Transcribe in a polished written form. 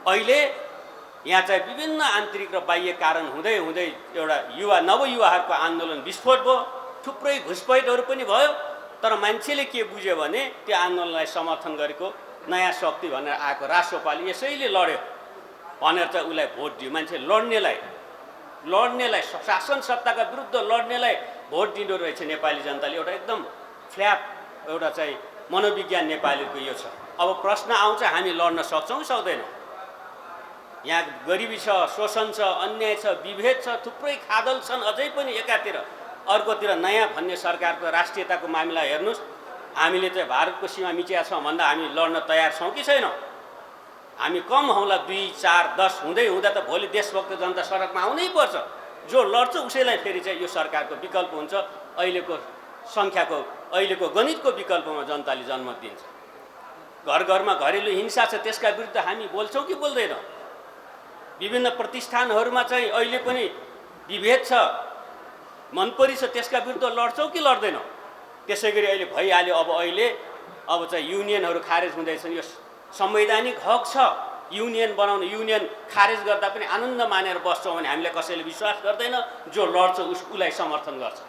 अहिले यहाँ चाहिँ विभिन्न आन्तरिक र बाह्य कारण हुँदै हुँदै एउटा नवयुवाहरूको आन्दोलन विस्फोट भयो, थुप्रै घुसपैठहरू पनि भयो। तर मान्छेले के बुझ्यो भने त्यो आन्दोलनलाई समर्थन गरेको नयाँ शक्ति भनेर आएको राष्ट्रपालले यसैले लड्यो भनेर चाहिँ उसलाई भोट दियो। मान्छे लड्नेलाई शासन सत्ताका विरुद्ध लड्नेलाई भोट दिँदो रहेछ नेपाली जनताले। एउटा एकदम फ्ल्याट एउटा चाहिँ मनोविज्ञान नेपालीको यो छ। अब प्रश्न आउँछ, हामी लड्न सक्छौँ सक्दैनौँ? यहाँ गरिबी छ, शोषण छ, अन्याय छ, विभेद छ, थुप्रै खादल छन् अझै पनि एकातिर। अर्कोतिर नयाँ भन्ने सरकारको राष्ट्रियताको मामिला हेर्नुहोस्, हामीले चाहिँ भारतको सीमा मिचिया छौँ भन्दा हामी लड्न तयार छौँ कि छैनौँ? हामी कम हौला 2, 4, 10 हुँदै हुँदा त भोलि देशभक्त जनता सडकमा आउनै पर्छ। जो लड्छ उसैलाई फेरि चाहिँ यो सरकारको विकल्प हुन्छ। अहिलेको सङ्ख्याको अहिलेको गणितको विकल्पमा जनताले जन्म दिन्छ। घर घरमा घरेलु हिंसा छ, त्यसका विरुद्ध हामी बोल्छौँ कि बोल्दैनौँ? विभिन्न प्रतिष्ठानहरूमा चाहिँ अहिले पनि विभेद छ, मनपरी छ, त्यसका विरुद्ध लड्छौँ कि लड्दैनौँ? त्यसै गरी अहिले भइहाल्यो। अब चाहिँ युनियनहरू खारेज हुँदैछन्। यो संवैधानिक हक छ युनियन बनाउनु। युनियन खारेज गर्दा पनि आनन्द मानेर बस्छौँ भने हामीलाई कसैले विश्वास गर्दैन। जो लड्छ उसलाई समर्थन गर्छ।